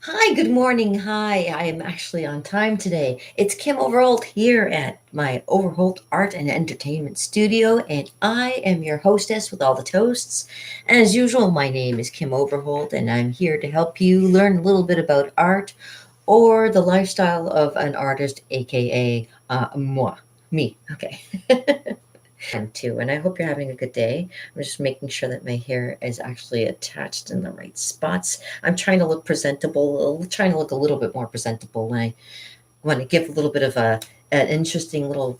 Hi, good morning. Hi, I am actually on time today. It's Kim Overholt here at my Overholt Art and Entertainment Studio, and I am your hostess with all the toasts. And as usual, my name is Kim Overholt, and I'm here to help you learn a little bit about art or the lifestyle of an artist, aka me. Okay. And too, and I hope you're having a good day. I'm just making sure that my hair is actually attached in the right spots. I'm trying to look presentable, trying to look a little bit more presentable, and I want to give a little bit of an interesting little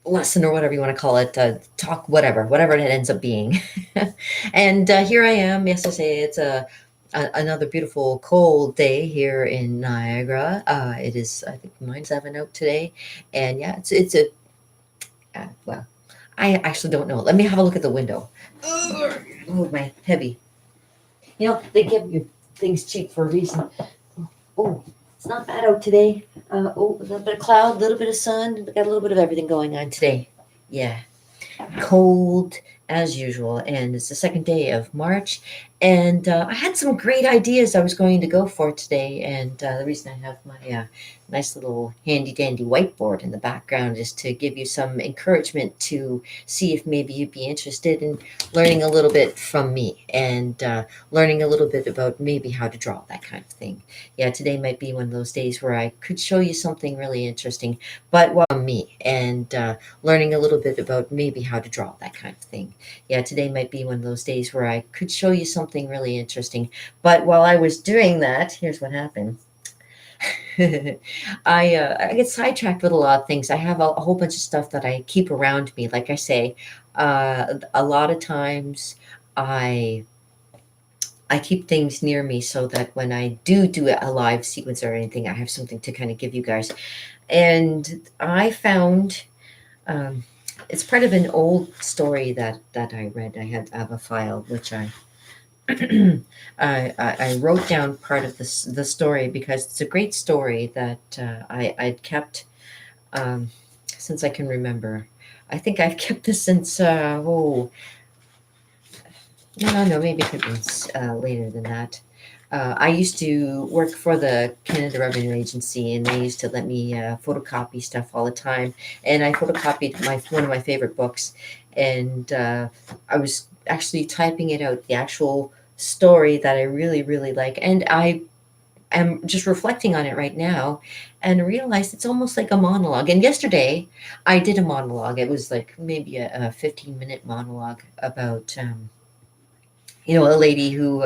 lesson or whatever you want to call it, talk, whatever it ends up being. And here I am. Yes, I say it's another beautiful cold day here in Niagara. It is, I think, -7 out today, and yeah, it's a well, I actually don't know. Let me have a look at the window. Ugh, oh, my heavy. They give you things cheap for a reason. Oh, it's not bad out today. Oh, a little bit of cloud, a little bit of sun. We got a little bit of everything going on today. Yeah, cold as usual, and it's the second day of March. And I had some great ideas I was going to go for today, and the reason I have my nice little handy dandy whiteboard in the background is to give you some encouragement to see if maybe you'd be interested in learning a little bit from me and learning a little bit about maybe how to draw, that kind of thing. Yeah, today might be one of those days where I could show you something really interesting, but while me and learning a little bit about maybe how to draw, that kind of thing. Yeah, today might be one of those days where I could show you something really interesting. But while I was doing that, here's what happened. I get sidetracked with a lot of things. I have a whole bunch of stuff that I keep around me. Like I say, a lot of times I I keep things near me so that when I do a live sequence or anything, I have something to kind of give you guys. And I found um, it's part of an old story that I read. I have a file which I wrote down part of the story because it's a great story that I'd kept um, since I can remember. I think I've kept this since no, maybe it could be later than that. I used to work for the Canada Revenue Agency, and they used to let me photocopy stuff all the time. And I photocopied one of my favorite books, and I was actually typing it out, the actual story that I really, really like. And I am just reflecting on it right now, and realized it's almost like a monologue. And yesterday, I did a monologue. It was like maybe a 15-minute monologue about. A lady who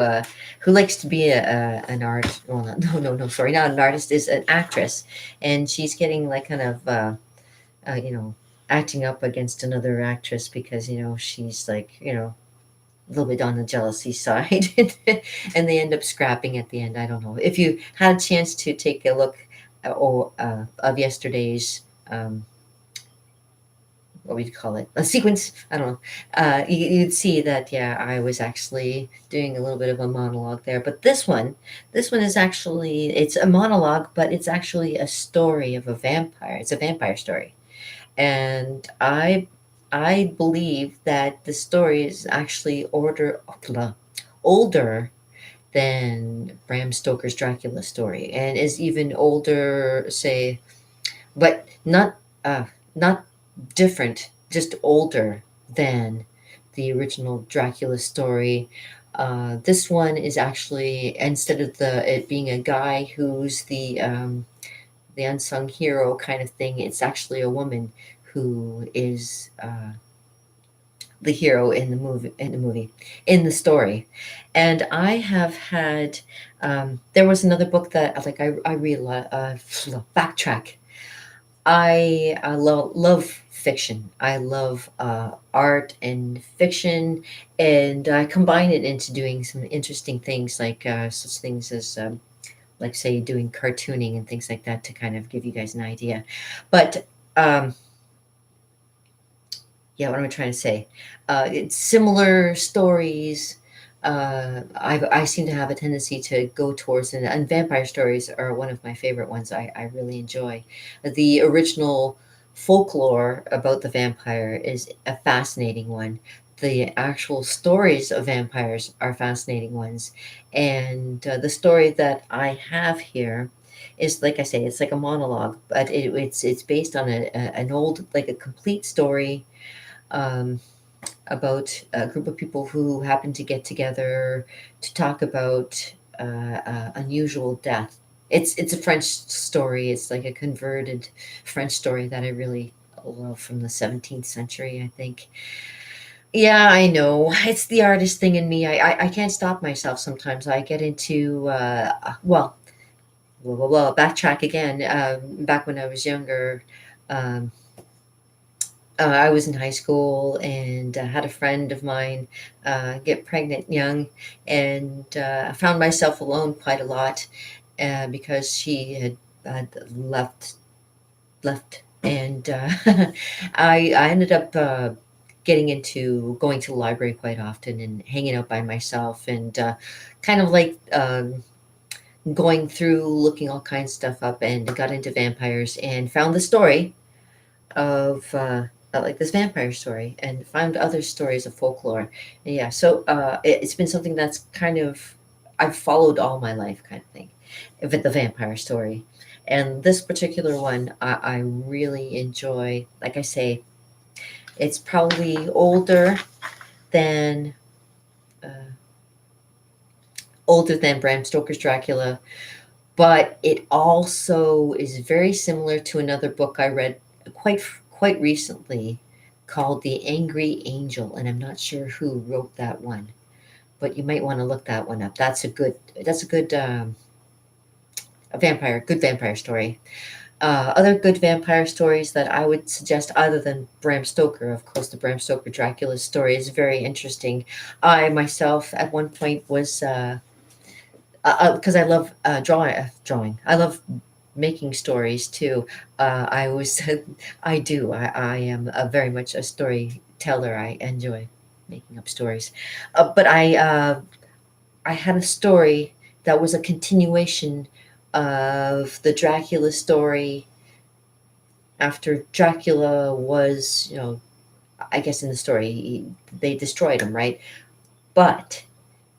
likes to be an art. Well, no, sorry, not an artist. Is an actress, and she's getting like kind of uh, you know acting up against another actress because she's like a little bit on the jealousy side, and they end up scrapping at the end. I don't know if you had a chance to take a look of yesterday's. What would you call it, a sequence, I don't know. You'd see that, yeah, I was actually doing a little bit of a monologue there, but this one is actually, it's a monologue, but it's actually a story of a vampire. It's a vampire story, and I believe that the story is actually older than Bram Stoker's Dracula story, and is even older, say, but not different, just older than the original Dracula story. This one is actually, instead of the it being a guy who's the unsung hero kind of thing, it's actually a woman who is the hero in in the story. And I have had there was another book that like I read backtrack. I love fiction. I love art and fiction, and I combine it into doing some interesting things, like such things as, like, say, doing cartooning and things like that to kind of give you guys an idea. But um, yeah, what am I trying to say? It's similar stories. I seem to have a tendency to go towards, and vampire stories are one of my favorite ones. I really enjoy. The original folklore about the vampire is a fascinating one, the actual stories of vampires are fascinating ones. And the story that I have here is, like I say, it's like a monologue, but it's based on an old, like a complete story, um, about a group of people who happen to get together to talk about unusual death. It's a French story. It's like a converted French story that I really love, from the 17th century, I think. Yeah, I know. It's the artist thing in me. I can't stop myself sometimes. I get into, backtrack again. Back when I was younger, um, I was in high school and had a friend of mine get pregnant young, and I found myself alone quite a lot because she had left, and I ended up getting into going to the library quite often and hanging out by myself, and kind of like going through looking all kinds of stuff up, and got into vampires and found the story of like this vampire story, and found other stories of folklore. And yeah, so it's been something that's kind of I've followed all my life, kind of thing, with the vampire story. And this particular one, I really enjoy. Like I say, it's probably than uh, older than Bram Stoker's Dracula, but it also is very similar to another book I read quite recently called The Angry Angel, and I'm not sure who wrote that one, but you might want to look that one up. That's a good good vampire story. Other good vampire stories that I would suggest, other than Bram Stoker, of course, the Bram Stoker Dracula story is very interesting. I myself, at one point, was because I love drawing. I love making stories too. I was, I do. I am very much a storyteller. I enjoy making up stories. But I had a story that was a continuation of the Dracula story after Dracula was, I guess in the story, they destroyed him, right? But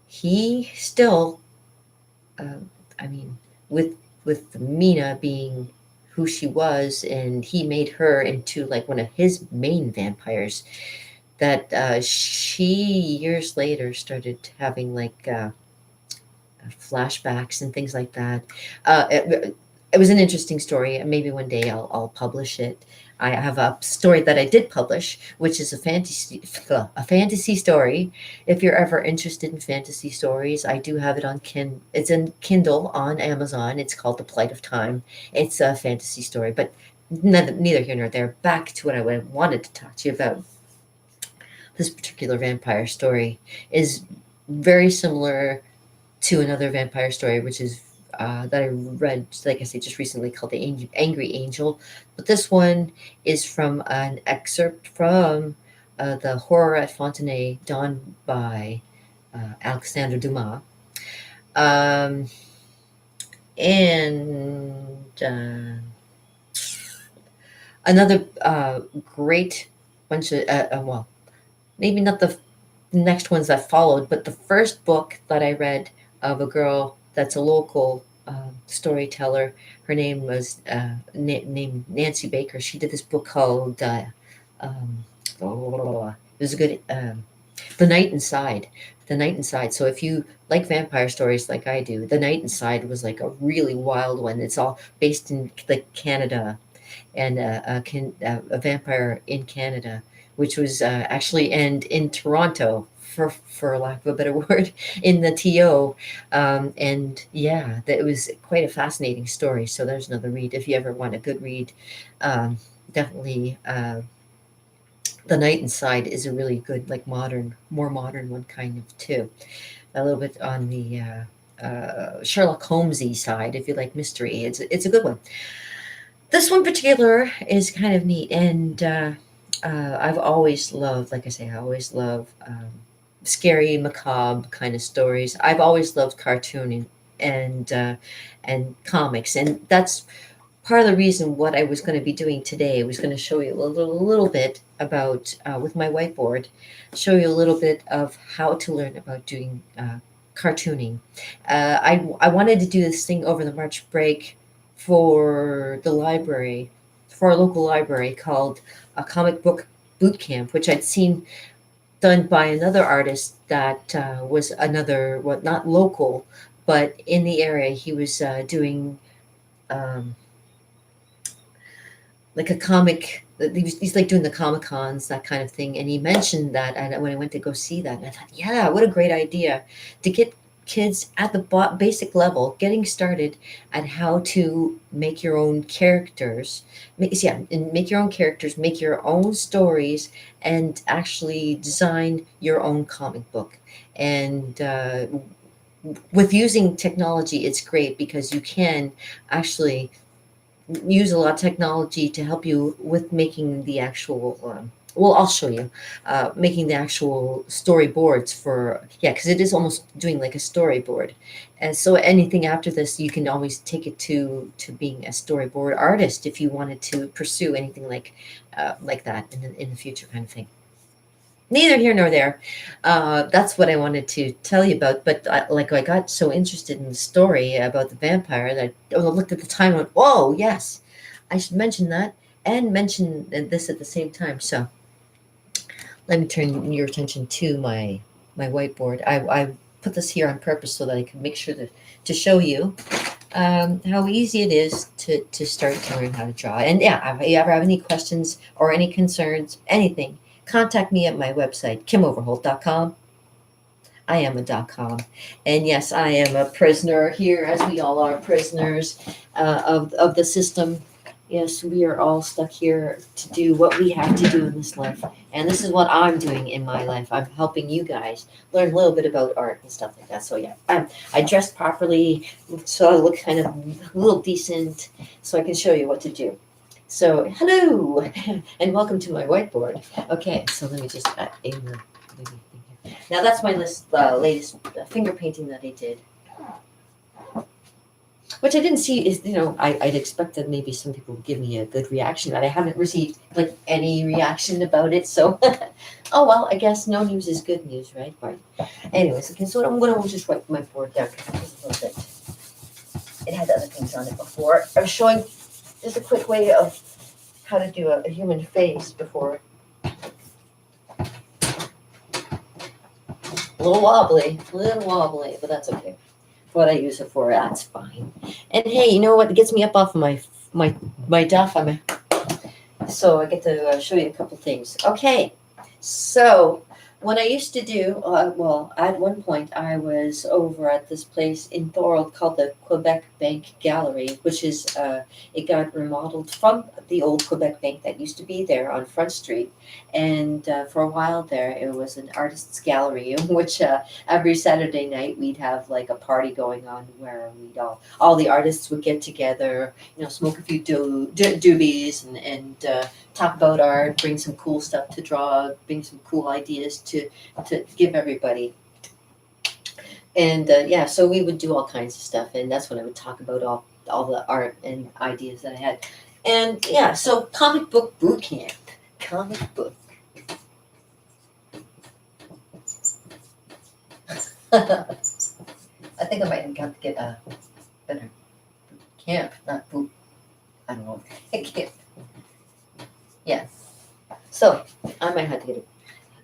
he still, uh, I mean, with Mina being who she was, and he made her into like one of his main vampires. That she years later started having like flashbacks and things like that. It was an interesting story. Maybe one day I'll publish it. I have a story that I did publish, which is a fantasy story. If you're ever interested in fantasy stories, I do have it on It's in Kindle on Amazon. It's called The Plight of Time. It's a fantasy story, but neither here nor there. Back to what I wanted to talk to you about. This particular vampire story is very similar to another vampire story, which is that I read, like I say, just recently, called The Angry Angel. But this one is from an excerpt from the Horror at Fontenay, done by Alexandre Dumas. Um, and another great bunch of, maybe not the next ones that followed, but the first book that I read of a girl that's a local storyteller, her name was named Nancy Baker. She did this book called um, it was a good The Night Inside. The Night Inside. So if you like vampire stories like I do, The Night Inside was like a really wild one. It's all based in like Canada, and a vampire in Canada, which was actually, and in Toronto, for lack of a better word, in the TO. And yeah, that it was quite a fascinating story. So there's another read if you ever want a good read. Um, Definitely, The Night Inside is a really good, like more modern one, kind of too. A little bit on the Sherlock Holmesy side, if you like mystery. It's a good one. This one particular is kind of neat, and I've always loved, like I say, I always love scary, macabre kind of stories. I've always loved cartooning and and comics, and that's part of the reason what I was going to be doing today. I was going to show you a little bit about with my whiteboard, show you a little bit of how to learn about doing cartooning. I wanted to do this thing over the March break for the library, for our local library, called a comic book boot camp, which I'd seen done by another artist that was another, well, not local, but in the area. He was doing um, like a comic. He's like doing the comic cons, that kind of thing. And he mentioned that, and when I went to go see that, and I thought, yeah, what a great idea to get kids at the basic level getting started at how to make your own characters. Yeah, and make your own characters, make your own stories, and actually design your own comic book. And with using technology, it's great because you can actually use a lot of technology to help you with making the actual well, I'll show you making the actual storyboards for, yeah, because it is almost doing like a storyboard. And so anything after this, you can always take it to being a storyboard artist if you wanted to pursue anything like that in the future, kind of thing. Neither here nor there. That's what I wanted to tell you about. But like, I got so interested in the story about the vampire that I looked at the time and went, "Whoa, yes, I should mention that and mention this at the same time." So let me turn your attention to my whiteboard. I put this here on purpose so that I can make sure to show you how easy it is to start to learn how to draw. And yeah, if you ever have any questions or any concerns, anything, contact me at my website, kimoverholt.com. I am a .com. And yes, I am a prisoner here, as we all are prisoners of the system. Yes, we are all stuck here to do what we have to do in this life. And this is what I'm doing in my life. I'm helping you guys learn a little bit about art and stuff like that. So yeah, I dressed properly, so I look kind of a little decent, so I can show you what to do. So hello, and welcome to my whiteboard. Okay, so let me just aim the maybe thing here. Now that's my latest finger painting that I did, which I didn't see is, I'd expected maybe some people would give me a good reaction, but I haven't received like any reaction about it. So, oh well, I guess no news is good news, right? Right. Anyways, okay, so I'm gonna just wipe my board down because it was a little bit. It had other things on it before. I was showing just a quick way of how to do a human face before. A little wobbly, but that's okay. What I use it for, that's fine. And hey, you know what gets me up off of my duff? So I get to show you a couple things. Okay, so what I used to do, well, at one point I was over at this place in Thorold called the Quebec Bank Gallery, which is it got remodeled from the old Quebec Bank that used to be there on Front Street. And for a while there, it was an artist's gallery in which every Saturday night we'd have like a party going on where we'd all the artists would get together, smoke a few doobies and talk about art, bring some cool stuff to draw, bring some cool ideas to give everybody. And yeah, so we would do all kinds of stuff, and that's when I would talk about all the art and ideas that I had. And yeah, so comic book boot camp, comic book. I think I might have got to get a better boot camp, not boot. I don't know. Camp. Yeah. So I might have to get a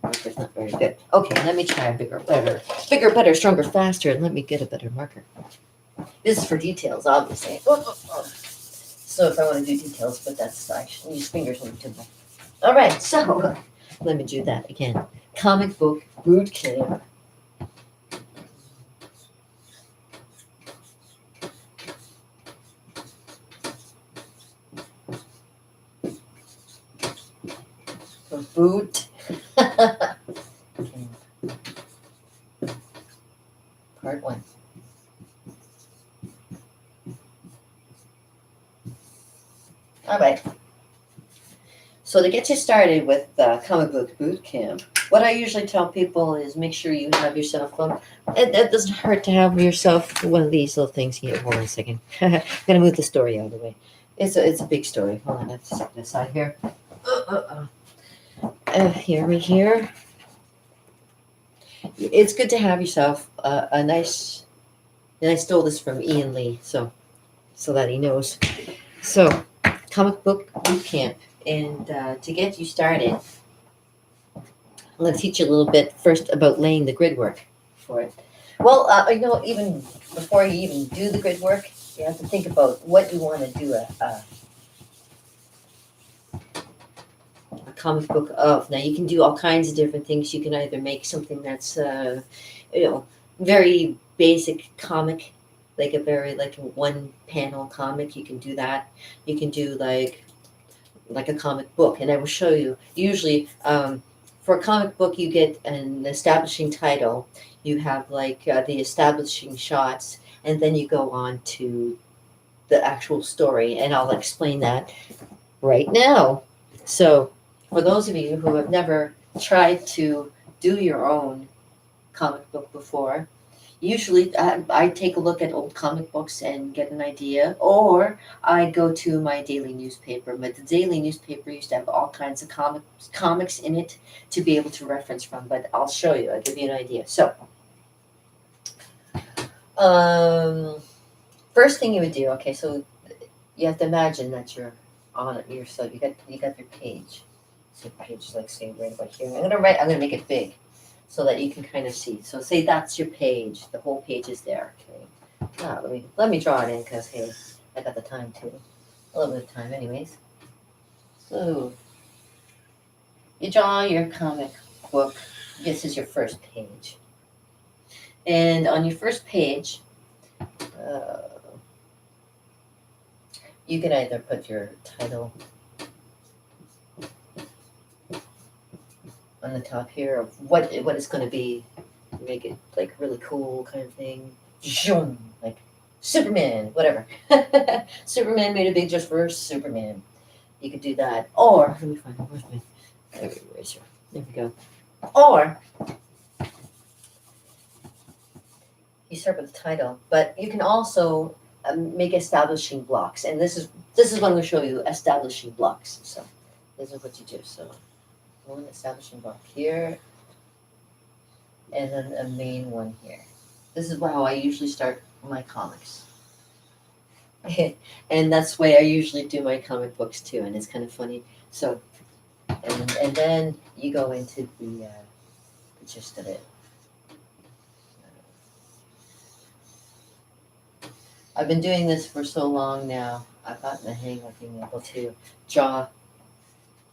marker's not very good. Okay, let me try a bigger, better, stronger, faster, and let me get a better marker. This is for details, obviously. So if I want to do details, but that's, I should use fingers when I'm doing that. All right, so let me do that again. Comic book boot camp. Boot. Part 1. All right. So to get you started with comic book boot camp, what I usually tell people is make sure you have yourself it doesn't hurt to have yourself one of these little things here. Hold on a second. I'm gonna move the story out of the way. It's a big story. Hold on, let's set it aside here. Right here. It's good to have yourself a nice. And I stole this from Ian Lee, so that he knows. So, comic book boot camp, and to get you started, I'm going to teach you a little bit first about laying the grid work for it. Well, even before you even do the grid work, you have to think about what you want to do a comic book of. Now, you can do all kinds of different things. You can either make something that's, very basic comic, like a very like one panel comic. You can do that. You can do like a comic book, and I will show you. Usually, for a comic book, you get an establishing title. You have the establishing shots, and then you go on to the actual story, and I'll explain that right now. So, for those of you who have never tried to do your own comic book before, usually I take a look at old comic books and get an idea, or I go to my daily newspaper. But the daily newspaper used to have all kinds of comics in it to be able to reference from. But I'll show you. I'll give you an idea. So, first thing you would do. Okay, so you have to imagine that you're on it yourself. You got your page. So page like say right about here. I'm gonna make it big, so that you can kind of see. So say that's your page. The whole page is there. Okay. Now let me draw it in because hey, I got the time too. A little bit of time, anyways. So you draw your comic book. This is your first page, and on your first page, uh, you can either put your title on the top here of what it's going to be, make it like really cool kind of thing. Zoom, like Superman, whatever. Superman made a big just for Superman. You could do that, or let me find where's my eraser. There we go. Or you start with the title, but you can also make establishing blocks, and this is what I'm going to show you. Establishing blocks. So this is what you do. So one establishing block here, and then a main one here. This is how I usually start my comics. And that's the way I usually do my comic books too, and it's kind of funny. So, and then you go into the gist of it. I've been doing this for so long now. I've gotten the hang of being able to draw.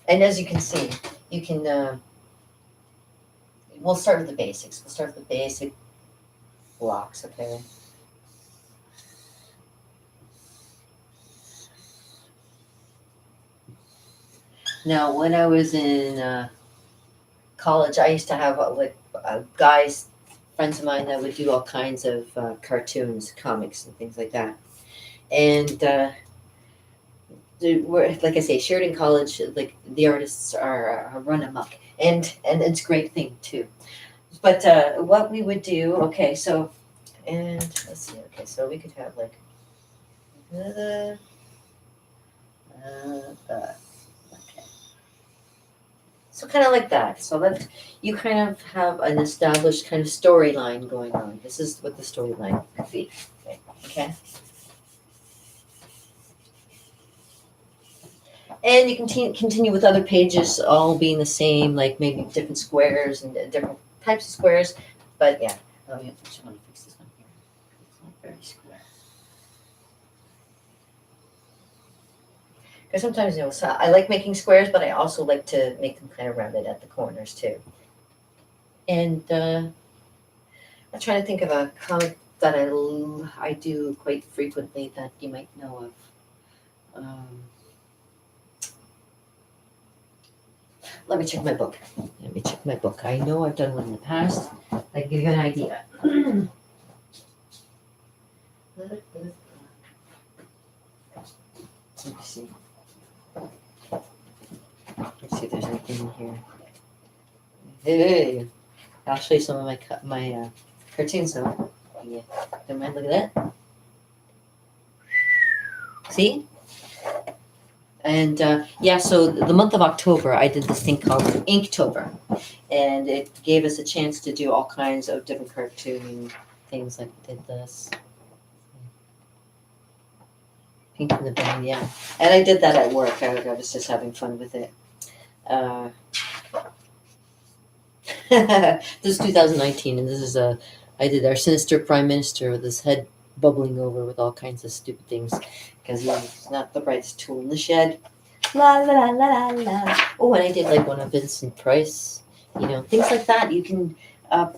And as you can see, you can. We'll start with the basics. We'll start with the basic blocks, okay? Now, when I was in college, I used to have guys, friends of mine that would do all kinds of cartoons, comics, and things like that. And we're, like I say, Sheridan College, like the artists are run amok, and it's a great thing too. But what we would do, okay, so and let's see, okay, so we could have like okay. So kind of like that. So that you kind of have an established kind of storyline going on. This is what the storyline could be. Okay. And you can continue with other pages all being the same, like maybe different squares and different types of squares. But yeah, I just want to fix this one here. It's not very square. Because sometimes, so I like making squares, but I also like to make them kind of rounded at the corners too. And I'm trying to think of a comic that I do quite frequently that you might know of. Let me check my book. I know I've done one in the past. I can give you an idea. Let me see. Let's see if there's anything in here. Hey, I'll show you some of my cartoons though. Yeah, don't mind. Look at that. See? And yeah, so the month of October, I did this thing called Inktober, and it gave us a chance to do all kinds of different cartoon things. Like we did this Pink in the Band, yeah, and I did that at work. I was just having fun with it. Uh, this is 2019, and this is a I did our sinister prime minister with his head bubbling over with all kinds of stupid things because he's not the brightest tool in the shed. La la la la la. Oh, and I did like one of Vincent Price, things like that. You can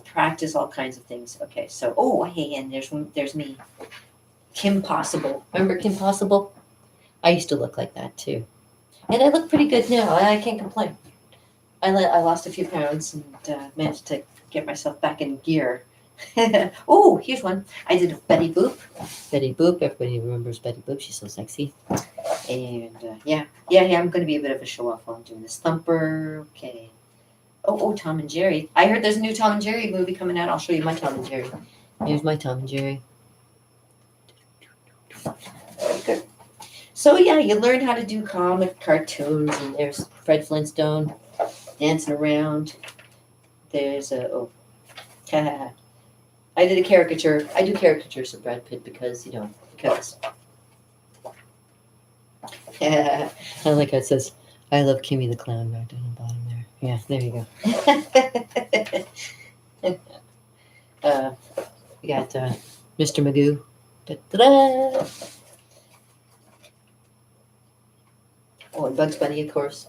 practice all kinds of things. Okay, so hey, and there's me, Kim Possible. Remember Kim Possible? I used to look like that too, and I look pretty good now. I can't complain. I lost a few pounds and managed to get myself back in gear. Oh, here's one. I did Betty Boop. Betty Boop. Everybody remembers Betty Boop. She's so sexy. And yeah. I'm going to be a bit of a show off while I'm doing this. Thumper. Okay. Oh, Tom and Jerry. I heard there's a new Tom and Jerry movie coming out. I'll show you my Tom and Jerry. Here's my Tom and Jerry. Very good. So yeah, you learn how to do comic cartoons, and there's Fred Flintstone dancing around. There's I did a caricature. I do caricatures of Brad Pitt because. I like how it says, I love Kimmy the Clown right down the bottom there. Yeah, there you go. We got Mr. Magoo. Da-da-da. Oh, and Bugs Bunny, of course.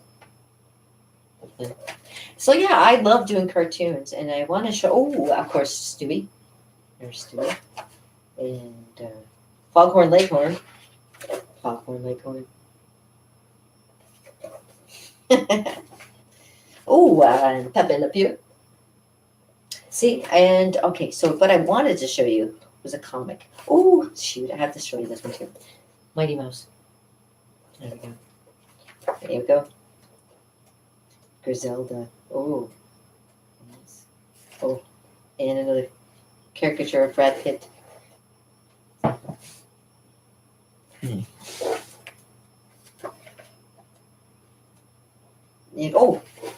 So yeah, I love doing cartoons, and I want to show. Oh, of course, Stewie. There's Stewie, and Foghorn Leghorn. Foghorn Leghorn. Oh, and Pepe Le Pew. See, and okay, so what I wanted to show you was a comic. Oh, shoot, I have to show you this one too. Mighty Mouse. There we go. There we go. Griselda. Oh, nice. Oh, and another caricature of Brad Pitt. And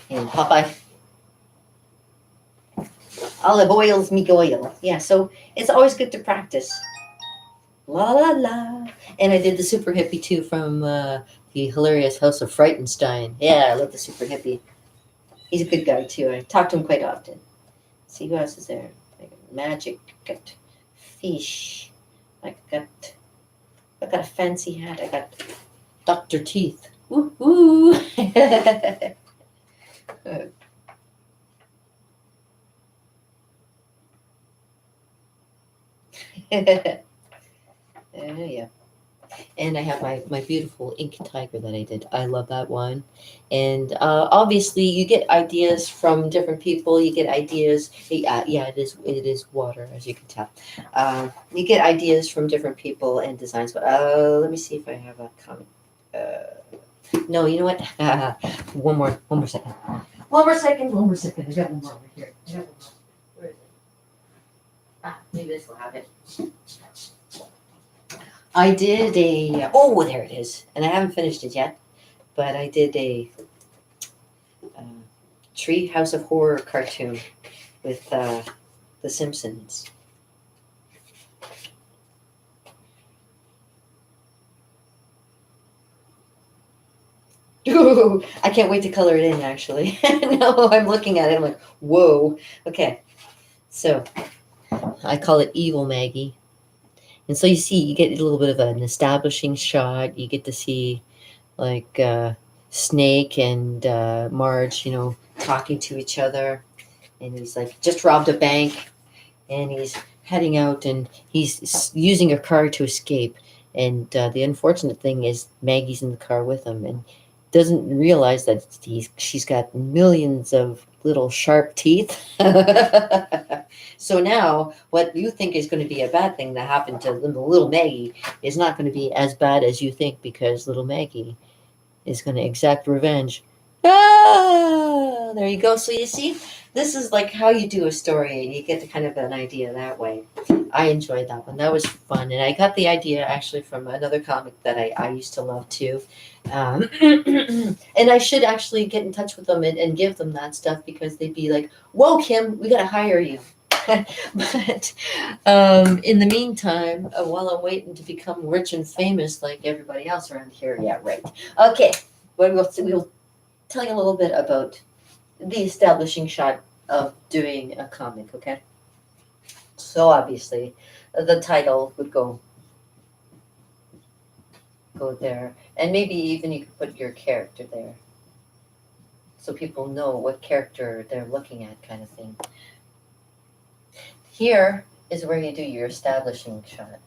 and Popeye. Olive oil's me oil. Yeah, so it's always good to practice. La la la. And I did the super hippie too from the hilarious House of Frightenstein. Yeah, I love the super hippie. He's a good guy too. I talk to him quite often. Let's see who else is there. I got Magic. Got Fish. I got a fancy hat. I got Dr. Teeth. Woo woo. Yeah. And I have my beautiful ink tiger that I did. I love that one. And obviously, you get ideas from different people. You get ideas. Yeah, it is water, as you can tell. You get ideas from different people and designs. But let me see if I have a comment. No, you know what? One more second. One more second. I got one more over here. Where is it? Maybe this will have it. I did there it is, and I haven't finished it yet, but I did a Tree House of Horror cartoon with The Simpsons. Ooh, I can't wait to color it in, actually. No, I'm looking at it, I'm like, whoa. Okay, so I call it Evil Maggie. And so you see, you get a little bit of an establishing shot. You get to see, like, Snake and Marge, talking to each other. And he's like, just robbed a bank. And he's heading out and he's using a car to escape. And the unfortunate thing is Maggie's in the car with him and doesn't realize that she's got millions of little sharp teeth. So now what you think is going to be a bad thing that happened to little Maggie is not going to be as bad as you think, because little Maggie is going to exact revenge. Ah, there you go. So you see, this is like how you do a story, and you get to kind of an idea that way. I enjoyed that one. That was fun, and I got the idea actually from another comic that I used to love too. And I should actually get in touch with them and give them that stuff because they'd be like, "Whoa, Kim, we got to hire you." But in the meantime, while I'm waiting to become rich and famous like everybody else around here, yeah, right. Okay, well, we'll tell you a little bit about the establishing shot of doing a comic, okay? So obviously, the title would go there, and maybe even you could put your character there, so people know what character they're looking at, kind of thing. Here is where you do your establishing shot.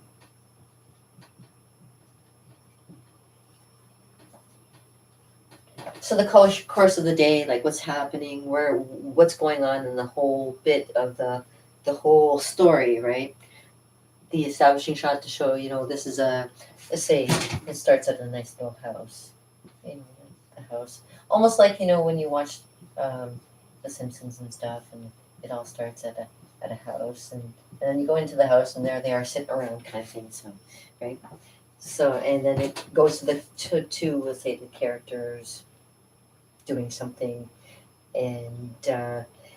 So the course of the day, like what's happening, what's going on in the whole bit of the whole story, right? The establishing shot to show, this is let's say it starts at a nice little house, you know, the house, almost like when you watch um, The Simpsons and stuff, and it all starts at a house, and then you go into the house, and there they are sitting around, kind of thing. So, right. So, and then it goes to let's say the characters doing something, and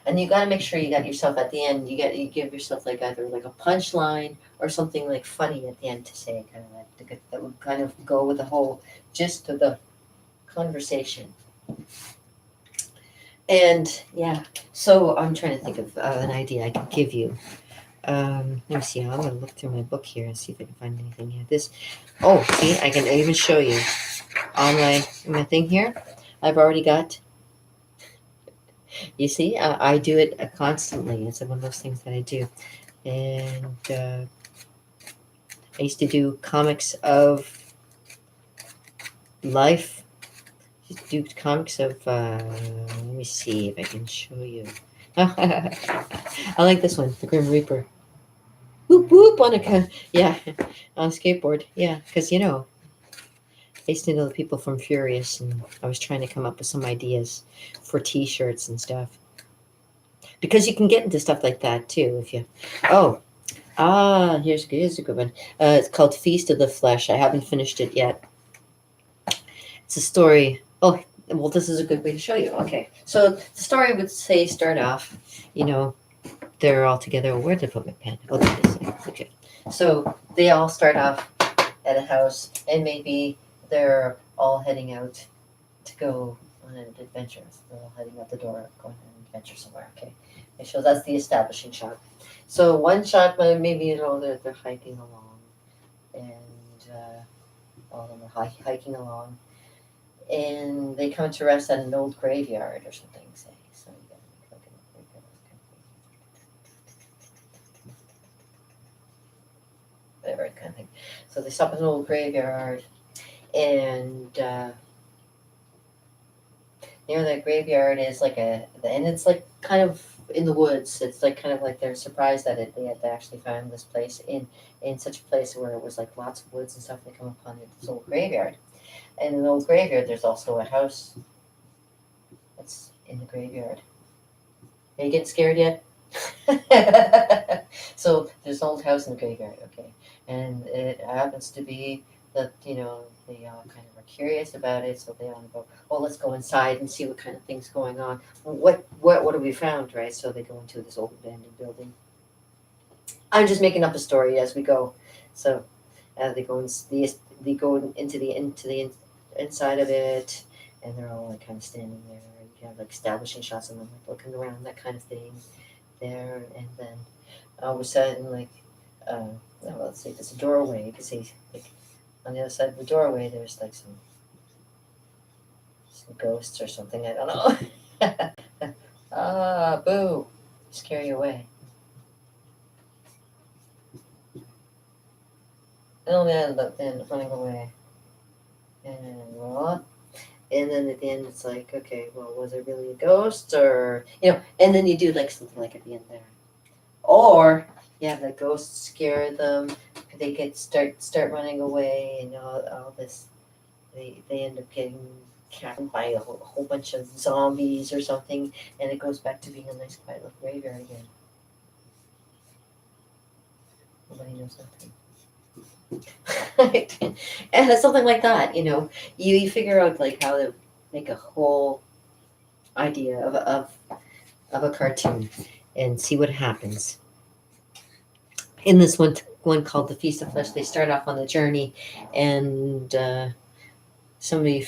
and you got to make sure you got yourself at the end. You give yourself like either like a punchline or something like funny at the end to say, kind of like that would kind of go with the whole gist of the conversation. And yeah, so I'm trying to think of an idea I could give you. Let me see. I'm gonna look through my book here and see if I can find anything here. This, oh, see, I can even show you on my thing here. I've already got. You see, I do it constantly. It's one of those things that I do, and I used to do comics of life. Used to do comics of. Let me see if I can show you. I like this one, the Grim Reaper. Whoop whoop on yeah, on a skateboard. Yeah, because I used to know the people from Furious, and I was trying to come up with some ideas for T-shirts and stuff. Because you can get into stuff like that too if you. Oh, here's a good one. It's called Feast of the Flesh. I haven't finished it yet. It's a story. Oh, well, this is a good way to show you. Okay, so the story would say start off, you know, they're all together. Where did I put my pen? Oh, there it is. Okay, so they all start off at a house, and maybe they're all heading out to go on an adventure. So they're all heading out the door, going on an adventure somewhere. Okay, and so that's the establishing shot. So one shot, maybe they're hiking along, and all of them are hiking along, and they come to rest at an old graveyard or something. Say, so you got to look at the graveyard, whatever kind of thing. So they stop at an old graveyard, and near the graveyard is and it's like kind of in the woods. It's like kind of like they're surprised that they had actually found this place in such a place where it was like lots of woods and stuff. They come upon this old graveyard, and in the old graveyard, there's also a house that's in the graveyard. Are you getting scared yet? So there's an old house in the graveyard, okay, and it happens to be that they all kind of are curious about it, so they all go, "Oh, let's go inside and see what kind of things going on. What have we found?" Right? So they go into this old abandoned building. I'm just making up a story as we go. So they go into the inside of it, and they're all like kind of standing there. You have like establishing shots of them like looking around, that kind of thing there, and then all of a sudden, like, well, let's see, there's a doorway. You can see, like, on the other side of the doorway, there's like some ghosts or something. I don't know. Boo! Scare you away. And then running away, and well, and then at the end, it's like, okay, well, was it really a ghost, or And then you do like something like at the end there. Or yeah, the ghosts scare them. They start running away, and all this. They end up getting by a whole bunch of zombies or something, and it goes back to being a nice quiet little graveyard again. Nobody knows nothing. And something like that, you figure out like how to make a whole idea of a cartoon and see what happens. In this one called The Feast of Flesh, they start off on the journey, and somebody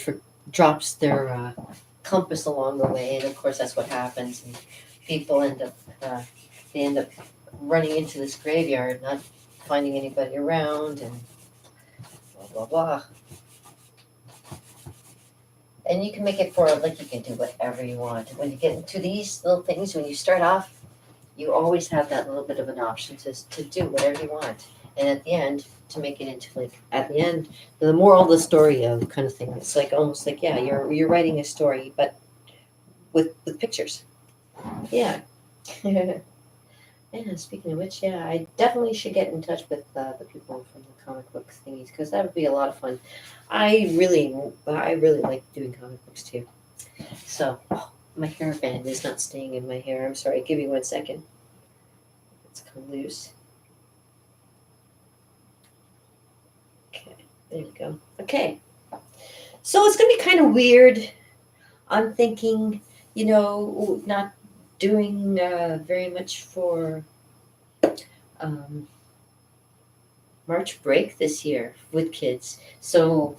drops their compass along the way, and of course that's what happens. And people they end up running into this graveyard, not finding anybody around, and blah blah blah. And you can make it for like you can do whatever you want. When you get into these little things, when you start off, you always have that little bit of an option to do whatever you want. And at the end, to make it into like at the end, the moral of the story of kind of thing. It's like almost like yeah, you're writing a story, but with pictures. Yeah. Yeah, speaking of which, yeah, I definitely should get in touch with the people from the comic book thingies because that would be a lot of fun. I really like doing comic books too. So, oh, my hairband is not staying in my hair. I'm sorry. Give me 1 second. It's come loose. Okay, there you go. Okay, so it's gonna be kind of weird. I'm thinking, not doing very much for um, March break this year with kids. So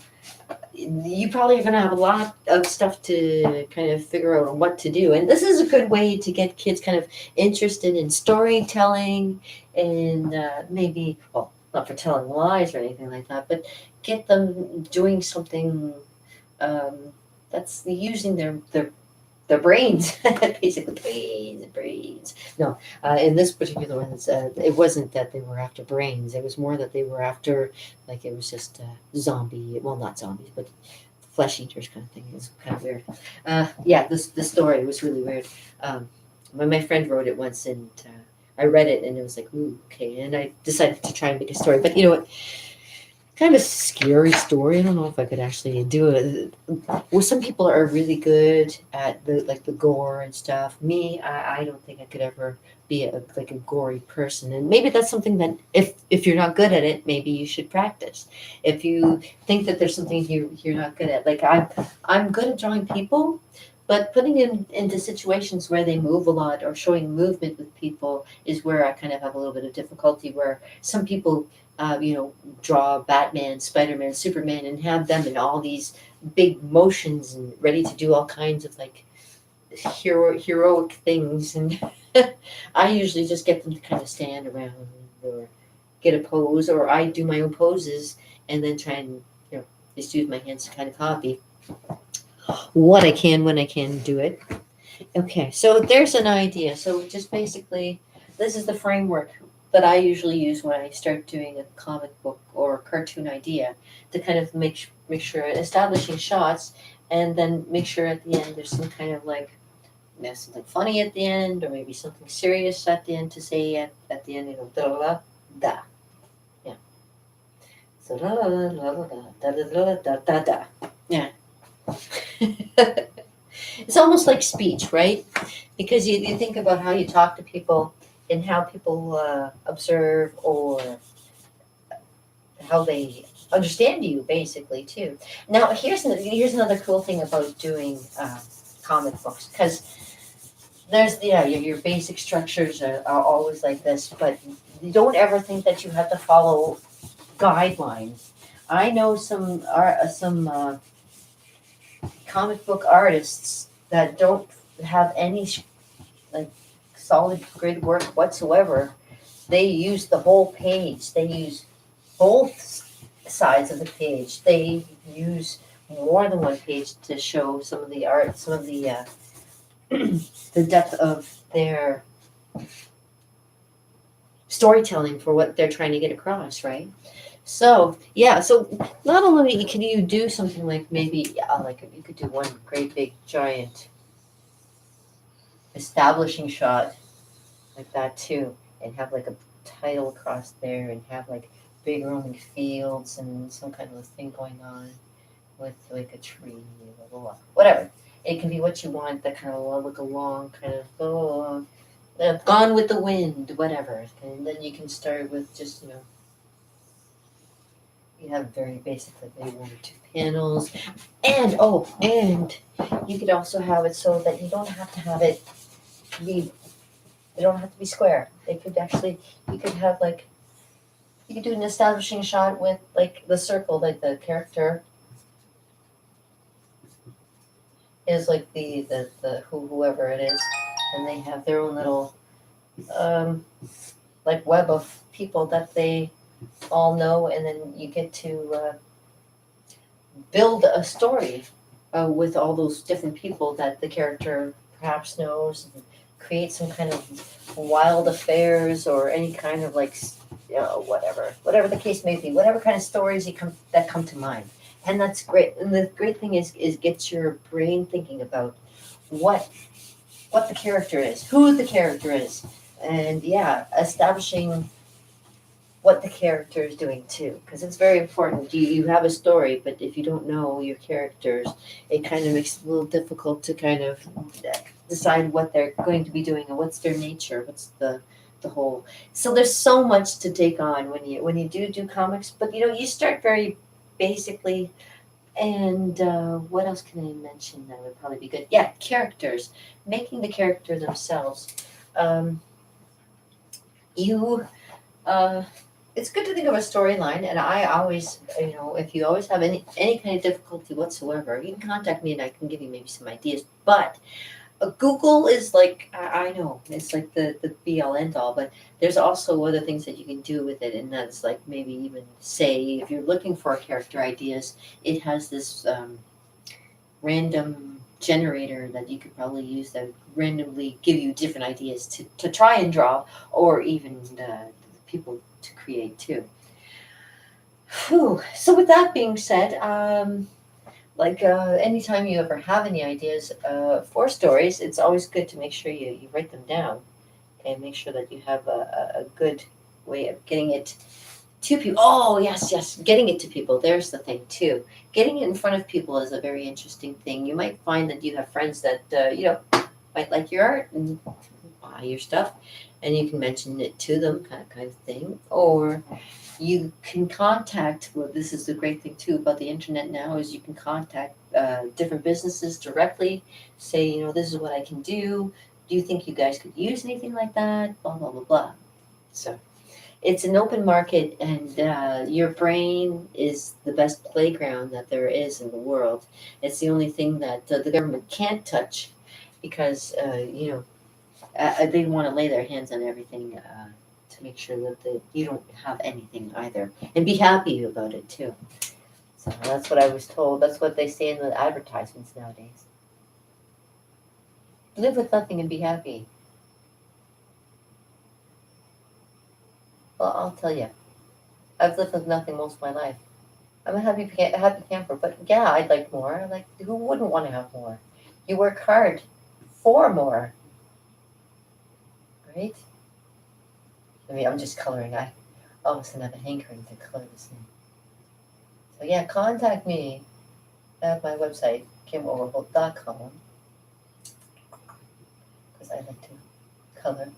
you probably are going to have a lot of stuff to kind of figure out what to do. And this is a good way to get kids kind of interested in storytelling and maybe, well, not for telling lies or anything like that, but get them doing something um, that's using their brains, basically brains. No, in this particular one, it wasn't that they were after brains. It was more that they were after, like, it was just zombie. Well, not zombies, but flesh eaters kind of thing. It was kind of weird. Yeah, the story was really weird. When my friend wrote it once, and I read it, and it was like, ooh, okay. And I decided to try and make a story. But you know what? Kind of a scary story. I don't know if I could actually do it. Well, some people are really good at the gore and stuff. Me, I don't think I could ever be like a gory person. And maybe that's something that if you're not good at it, maybe you should practice. If you think that there's something you're not good at, like I'm good at drawing people, but putting them into situations where they move a lot or showing movement with people is where I kind of have a little bit of difficulty. Where some people, draw Batman, Spider-Man, Superman, and have them in all these big motions and ready to do all kinds of like heroic things. And I usually just get them to kind of stand around or get a pose, or I do my own poses and then try and just use my hands to kind of copy what I can when I can do it. Okay, so there's an idea. So just basically, this is the framework that I usually use when I start doing a comic book or cartoon idea to kind of make sure establishing shots, and then make sure at the end there's some kind of like something funny at the end, or maybe something serious at the end to say at the end, da da da da. Yeah. So da da da da da da da da da. Yeah. It's almost like speech, right? Because you think about how you talk to people and how people observe or how they understand you, basically, too. Now, here's another cool thing about doing comic books, because there's your basic structures are always like this, but you don't ever think that you have to follow guidelines. I know some comic book artists that don't have any like solid grid work whatsoever. They use the whole page. They use both sides of the page. They use more than one page to show some of the art, some of the the depth of their storytelling for what they're trying to get across, right? So yeah, so not only can you do something like maybe like you could do one great big giant establishing shot like that too, and have like a title across there, and have like big rolling fields and some kind of a thing going on. with like a tree, blah, blah, blah. Whatever. It can be what you want, that kind of like a long kind of gone with the wind, whatever. And then you can start with just, you have very basically maybe one or two panels. And you could also have it so that you don't have to have it be, they don't have to be square. They could actually, you could have like, you could do an establishing shot with like the circle, like the character is like the whoever it is, and they have their own little um, like web of people that they all know, and then you get to build a story with all those different people that the character perhaps knows, and create some kind of wild affairs or any kind of like whatever the case may be, whatever kind of stories that come to mind. And that's great. And the great thing is gets your brain thinking about what the character is, who the character is, and yeah, establishing what the character is doing too, because it's very important. You have a story, but if you don't know your characters, it kind of makes it a little difficult to kind of decide what they're going to be doing and what's their nature, what's the whole. So there's so much to take on when you do comics, but you start very basically. And what else can I mention that would probably be good? Yeah, characters, making the character themselves. Um, you uh, it's good to think of a storyline, and I always, if you always have any kind of difficulty whatsoever, you can contact me and I can give you maybe some ideas. But Google is like, I know it's like the be all end all, but there's also other things that you can do with it, and that's like maybe even say if you're looking for character ideas, it has this random generator that you could probably use that would randomly give you different ideas to try and draw, or even people to create too. Whew. So with that being said, like anytime you ever have any ideas for stories, it's always good to make sure you write them down and make sure that you have a good way of getting it to people. Oh, yes, yes, getting it to people. There's the thing too. Getting it in front of people is a very interesting thing. You might find that you have friends that might like your art and buy your stuff, and you can mention it to them, kind of thing. Or you can contact. Well, this is the great thing too about the internet now is you can contact different businesses directly. Say, this is what I can do. Do you think you guys could use anything like that? Blah blah blah blah. So it's an open market, and your brain is the best playground that there is in the world. It's the only thing that the government can't touch because they want to lay their hands on everything to make sure that you don't have anything either, and be happy about it too. So that's what I was told. That's what they say in the advertisements nowadays. Live with nothing and be happy. Well, I'll tell you, I've lived with nothing most of my life. I'm a happy camper, but yeah, I'd like more. Like, who wouldn't want to have more? You work hard for more, right? I mean, I'm just coloring. I all of a sudden have a hankering to color this thing. So yeah, contact me at my website, KimOverholt.com, because I like to color.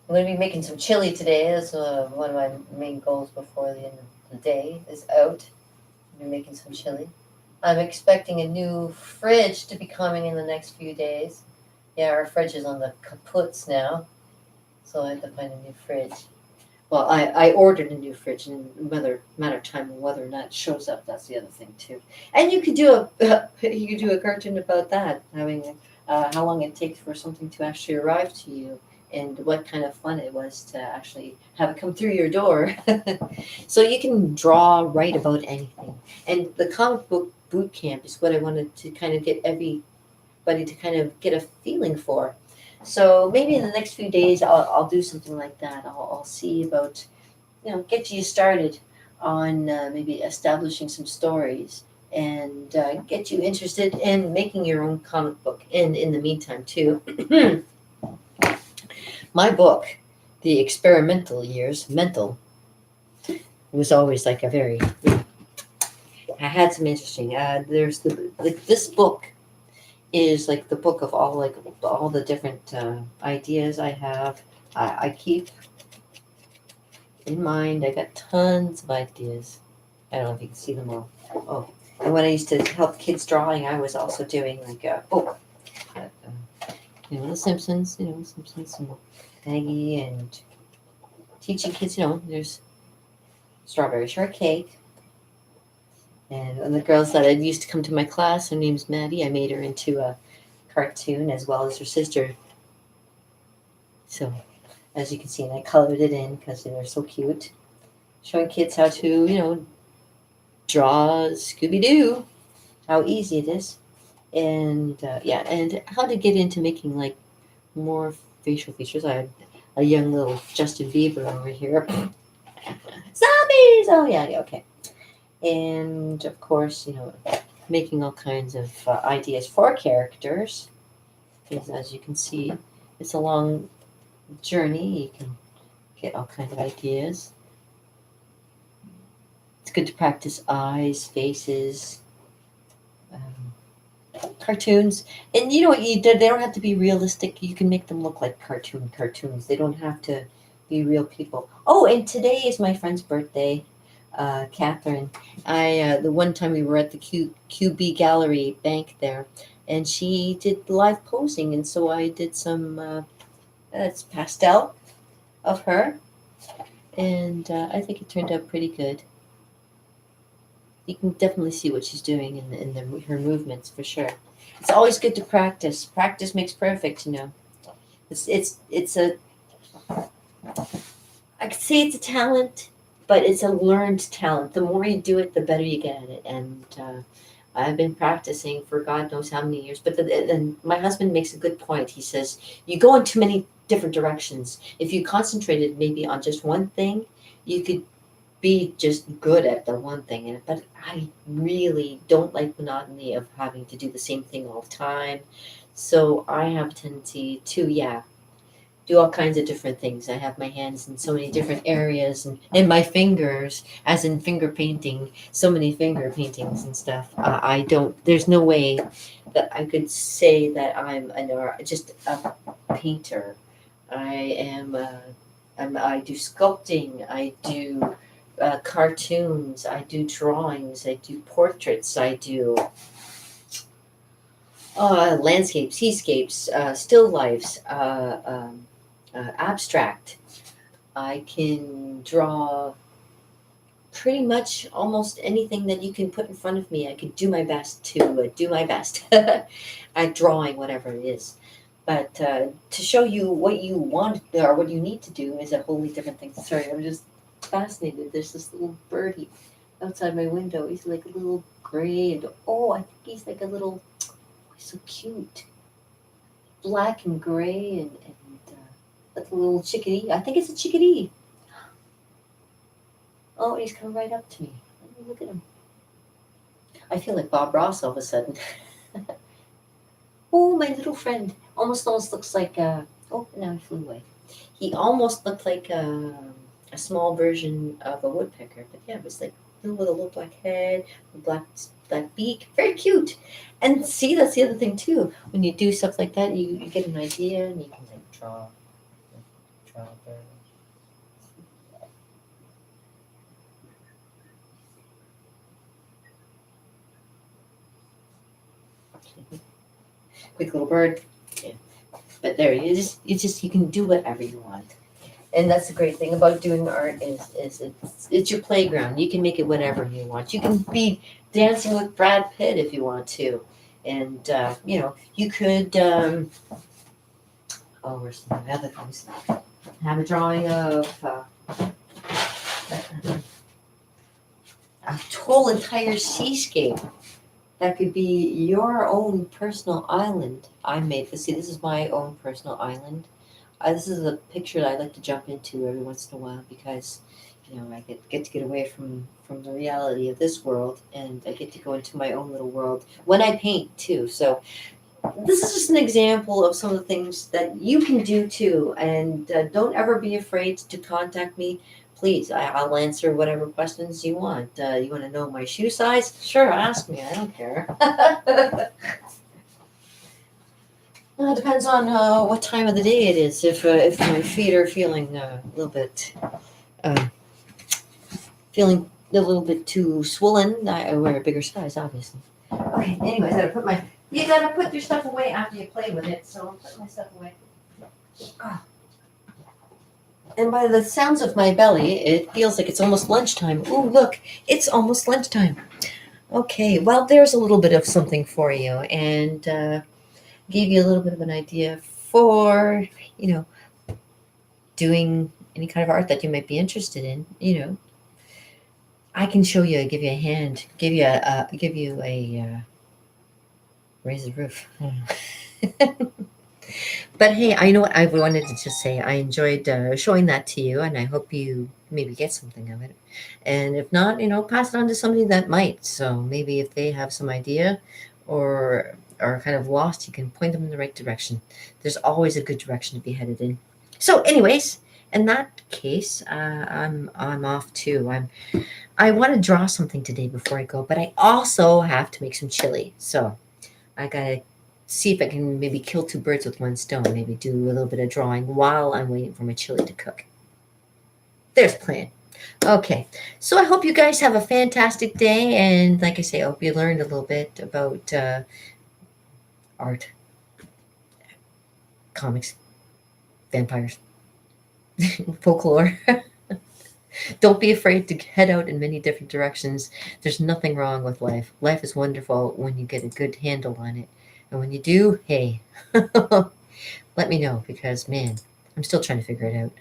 I'm going to be making some chili today. That's one of my main goals before the end of the day is out. I'm making some chili. I'm expecting a new fridge to be coming in the next few days. Yeah, our fridge is on the kaputs now, so I have to find a new fridge. Well, I ordered a new fridge, and matter of time and whether or not it shows up, that's the other thing too. And you could do a cartoon about that, having how long it takes for something to actually arrive to you, and what kind of fun it was to actually have it come through your door. So you can write about anything. And the comic book boot camp is what I wanted to kind of get everybody to kind of get a feeling for. So maybe in the next few days, I'll do something like that. I'll see about, get you started on maybe establishing some stories and get you interested in making your own comic book. And in the meantime, too, my book, The Experimental Years, Mental, was always like a very I had some interesting. There's like this book is like the book of all the different ideas I have. I keep in mind. I got tons of ideas. I don't know if you can see them all. Oh, and when I used to help kids drawing, I was also doing like the Simpsons. Simpsons and Maggie and teaching kids. There's strawberry shortcake. And one of the girls that had used to come to my class, her name's Maddie. I made her into a cartoon as well as her sister. So, as you can see, and I colored it in because they're so cute. Showing kids how to, draw Scooby Doo, how easy it is, and and how to get into making like more facial features. I had a young little Justin Bieber over here. Zombies! Oh, yeah, yeah, okay. And of course, making all kinds of ideas for characters. Because as you can see, it's a long journey. You can get all kinds of ideas. It's good to practice eyes, faces, cartoons. And you know what you did? They don't have to be realistic. You can make them look like cartoons. They don't have to be real people. Oh, and today is my friend's birthday, Catherine. The one time we were at the QB Gallery Bank there, and she did live posing, and so I did some it's pastel of her, and I think it turned out pretty good. You can definitely see what she's doing her movements for sure. It's always good to practice. Practice makes perfect. It's a I could say it's a talent, but it's a learned talent. The more you do it, the better you get at it. And I've been practicing for God knows how many years. But then my husband makes a good point. He says you go in too many different directions. If you concentrated maybe on just one thing, you could be just good at the one thing. But I really don't like monotony of having to do the same thing all the time. So I have a tendency to, do all kinds of different things. I have my hands in so many different areas and my fingers, as in finger painting, so many finger paintings and stuff. I don't, there's no way that I could say that just a painter. I am, I do sculpting, I do cartoons, I do drawings, I do portraits, I do landscapes, seascapes, still lifes, abstract. I can draw pretty much almost anything that you can put in front of me. I can do my best to do my best at drawing whatever it is. But to show you what you want or what you need to do is a wholly different thing. Sorry, I'm just fascinated. There's this little birdie outside my window. He's like a little gray and I think he's like a little. He's so cute, black and gray and like a little chickadee. I think it's a chickadee. Oh, he's coming right up to me. Let me look at him. I feel like Bob Ross all of a sudden. Oh, my little friend. Almost looks like now he flew away. He almost looked like a small version of a woodpecker. But yeah, it was like with a little black head, black beak. Very cute. And see, that's the other thing too. When you do stuff like that, you get an idea and you can like draw a bird. Quick little bird. Yeah. But there, you can do whatever you want. And that's the great thing about doing art is it's your playground. You can make it whatever you want. You can be dancing with Brad Pitt if you want to, and you could. Where's some other things? Have a drawing of a whole entire seascape. That could be your own personal island. I made this. See, this is my own personal island. This is a picture that I like to jump into every once in a while because, I get to get away from the reality of this world, and I get to go into my own little world when I paint too. So this is just an example of some of the things that you can do too. And don't ever be afraid to contact me. please, I'll answer whatever questions you want. You want to know my shoe size? Sure, ask me. I don't care. It depends on what time of the day it is. If my feet are feeling a little bit uh, feeling a little bit too swollen, I wear a bigger size, obviously. Okay. Anyways, you gotta put your stuff away after you play with it. So I'll put my stuff away. Ah. And by the sounds of my belly, it feels like it's almost lunchtime. Oh, look, it's almost lunchtime. Okay, well, there's a little bit of something for you, and gave you a little bit of an idea for, doing any kind of art that you might be interested in. I can show you, give you a hand, give you a raise the roof. But hey, I know what I wanted to just say. I enjoyed showing that to you, and I hope you maybe get something of it. And if not, pass it on to somebody that might. So maybe if they have some idea or are kind of lost, you can point them in the right direction. There's always a good direction to be headed in. So, anyways, in that case, I'm off too. I want to draw something today before I go, but I also have to make some chili. So I gotta see if I can maybe kill two birds with one stone. Maybe do a little bit of drawing while I'm waiting for my chili to cook. There's a plan. Okay, so I hope you guys have a fantastic day, and like I say, I hope you learned a little bit about art, comics, vampires, folklore. Don't be afraid to head out in many different directions. There's nothing wrong with life. Life is wonderful when you get a good handle on it. And when you do, hey, let me know because, man, I'm still trying to figure it out.